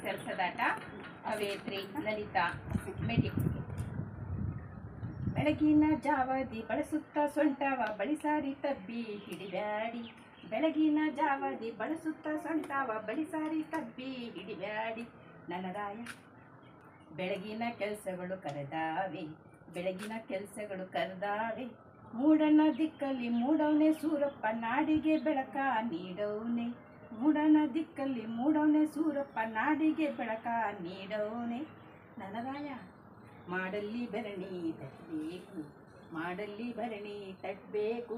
ಸರಸದಾಟ ಕವಯತ್ರಿ ಲಲಿತಾ ಮೇಟಿ. ಬೆಳಗಿನ ಜಾವದಿ ಬಳಸುತ್ತ ಸೊಂಟವ ಬಳಿಸಾರಿ ತಬ್ಬಿ ಹಿಡಿಬ್ಯಾಡಿ. ಬೆಳಗಿನ ಜಾವದಿ ಬಳಸುತ್ತ ಸೊಂಟವ ಬಳಿಸಾರಿ ತಬ್ಬಿ ಹಿಡಿಬ್ಯಾಡಿ. ನನ್ನ ರಾಯ ಬೆಳಗಿನ ಕೆಲಸಗಳು ಕರೆದಾವೆ, ಬೆಳಗಿನ ಕೆಲಸಗಳು ಕರೆದಾವೆ. ಮೂಡನ ದಿಕ್ಕಲ್ಲಿ ಮೂಡವನೆ ಸೂರಪ್ಪ ನಾಡಿಗೆ ಬೆಳಕ ನೀಡವನೆ. ಮೂಡನ ದಿಕ್ಕಲ್ಲಿ ಮೂಡವನೆ ಸೂರಪ್ಪ ನಾಡಿಗೆ ಬೆಳಕ ನೀಡವನೆ. ನನ್ನ ರಾಯ ಮಾಡಲ್ಲಿ ಭರಣಿ ತಟ್ಟಬೇಕು, ಮಾಡಲ್ಲಿ ಭರಣಿ ತಟ್ಟಬೇಕು.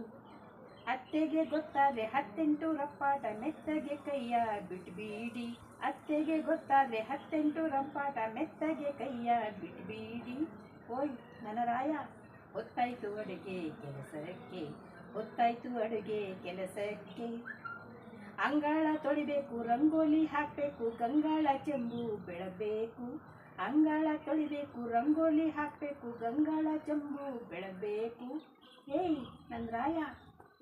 ಅತ್ತೆಗೆ ಗೊತ್ತಾದ್ರೆ 18 ರಂಪಾಟ ಮೆತ್ತಗೆ ಕೈಯ ಬಿಟ್ಬಿಡಿ. ಅತ್ತೆಗೆ ಗೊತ್ತಾದ್ರೆ 18 ರಂಪಾಟ ಮೆತ್ತಗೆ ಕೈಯ ಬಿಟ್ಬಿಡಿ. ಓಯ್ ನನ್ನ ರಾಯ ಹೊತ್ತಾಯ್ತು ಅಡುಗೆ ಕೆಲಸಕ್ಕೆ, ಹೊತ್ತಾಯ್ತು ಅಡುಗೆ ಕೆಲಸಕ್ಕೆ. ಅಂಗಾಳ ತೊಳಿಬೇಕು, ರಂಗೋಲಿ ಹಾಕಬೇಕು, ಗಂಗಾಳ ಚೆಂಬು ಬೆಳಬೇಕು. ಅಂಗಾಳ ತೊಳಿಬೇಕು, ರಂಗೋಲಿ ಹಾಕಬೇಕು, ಗಂಗಾಳ ಚೆಂಬು ಬೆಳಬೇಕು. ಏಯ್ ನನ್ನ ರಾಯ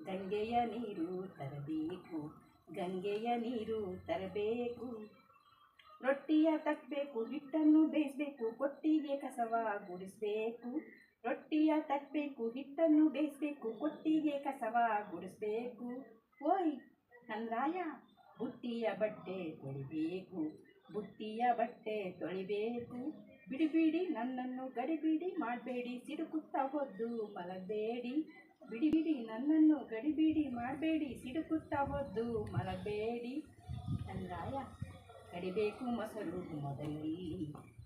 ಗಂಗೆಯ ನೀರು ತರಬೇಕು, ಗಂಗೆಯ ನೀರು ತರಬೇಕು. ರೊಟ್ಟಿಯ ತಟ್ಟಬೇಕು, ಹಿಟ್ಟನ್ನು ಬೇಯಿಸಬೇಕು, ಕೊಟ್ಟಿಗೆ ಕಸವ ಗುಡಿಸಬೇಕು. ರೊಟ್ಟಿಯ ತಟ್ಟಬೇಕು, ಹಿಟ್ಟನ್ನು ಬೇಯಿಸಬೇಕು, ಕೊಟ್ಟಿಗೆ ಕಸವ ಗುಡಿಸಬೇಕು. ಓಯ್ ನನ್ನ ರಾಯ ಬುಟ್ಟಿಯ ಬಟ್ಟೆ ತೊಳಿಬೇಕು, ಬುಟ್ಟಿಯ ಬಟ್ಟೆ ತೊಳಿಬೇಕು. ಬಿಡಿಬಿಡಿ ನನ್ನನ್ನು ಗಡಿಬಿಡಿ ಮಾಡಬೇಡಿ, ಸಿಡುಕುತ್ತಾ ಹೊದ್ದು ಮಲಗಬೇಡಿ. ಬಿಡಿಬಿಡಿ ನನ್ನನ್ನು ಗಡಿಬಿಡಿ ಮಾಡಬೇಡಿ, ಸಿಡುಕುತ್ತಾ ಹೊದ್ದು ಮಲಗಬೇಡಿ. ನನ್ನ ರಾಯ ಕಡಿಬೇಕು ಮೊಸರು ಮೊದಲಲ್ಲಿ,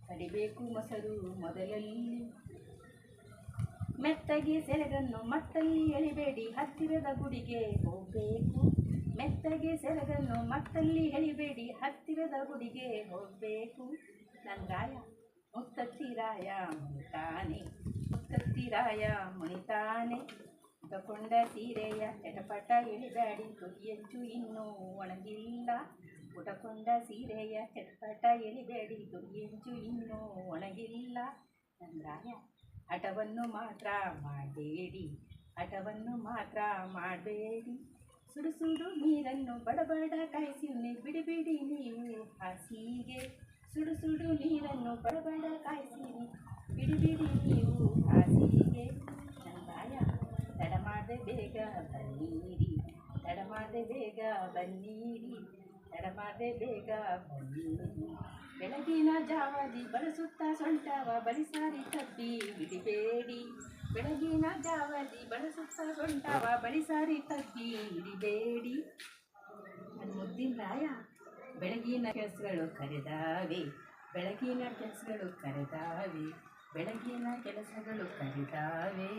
ಕಡಿಬೇಕು ಮೊಸರು ಮೊದಲಲ್ಲಿ. ಮೆತ್ತಗೆ ಸೆರಗನ್ನು ಮತ್ತಲ್ಲಿ ಎಳಿಬೇಡಿ, ಹತ್ತಿರದ ಗುಡಿಗೆ ಹೋಗಬೇಕು. ಮೆತ್ತಗೆ ಸೆರಗನ್ನು ಮತ್ತಲ್ಲಿ ಎಳಿಬೇಡಿ, ಹತ್ತಿರದ ಗುಡಿಗೆ ಹೋಗಬೇಕು. ನನ್ನ ರಾಯ ಮುತ್ತತ್ತಿರಾಯ ಮುನಿತಾನೆ, ಮುತ್ತತ್ತಿರಾಯ ಮುನಿತಾನೆ. ಉಟಕೊಂಡ ಸೀರೆಯ ಚಟಪಟ ಎಳಿಬ್ಯಾಡಿ, ತುದಿಯಂಚು ಇನ್ನೂ ಒಣಗಿಲ್ಲ. ಉಟಕೊಂಡ ಸೀರೆಯ ಚಟಪಟ ಎಳಿಬೇಡಿ, ತುದಿಯಂಚು ಇನ್ನೂ ಒಣಗಿಲ್ಲ. ನನ್ನ ರಾಯ ಹಠವನ್ನು ಮಾತ್ರ ಮಾಡಬೇಡಿ, ಹಠವನ್ನು ಮಾತ್ರ ಮಾಡಬೇಡಿ. ಸುಡು ಸುಡು ನೀರನ್ನು ಬಡಬಡ ಕಾಯಿಸಿ ಬಿಡಿಬಿಡಿ ನೀವು ಹಾಸಿಗೆ. ಸುಡು ಸುಡು ನೀರನ್ನು ಬಡಬಡ ಕಾಯಿಸಿ ಬಿಡಿಬಿಡಿ ನೀವು ಹಾಸಿಗೆ. ನನ್ನ ರಾಯ ತಡ ಮಾಡದೆ ಬೇಗ ಬನ್ನಿರಿ, ತಡ ಮಾಡದೆ ಬೇಗ ಬನ್ನಿರಿ, ತಡ ಮಾಡದೆ ಬೇಗ ಬನ್ನಿರಿ. ಬೆಳಗಿನ ಜಾವದಿ ಬಳಸುತ್ತ ಸೊಂಟವ ಬಳಿಸಾರಿ ತಬ್ಬಿ ಹಿಡಿಬೇಡಿ. ಬೆಳಗಿನ ಜಾವದಿ ಬಳಸುತ್ತ ಸೊಂಟವ ಬಳಿಸಾರಿ ತಬ್ಬಿ ಹಿಡಿಬೇಡಿ. ನನ್ನ ಮುದ್ದಿನ ರಾಯ ಬೆಳಗಿನ ಕೆಲಸಗಳು ಕರೆದಾವೆ, ಬೆಳಗಿನ ಕೆಲಸಗಳು ಕರೆದಾವೆ, ಬೆಳಗಿನ ಕೆಲಸಗಳು ಕರೆದಾವೆ.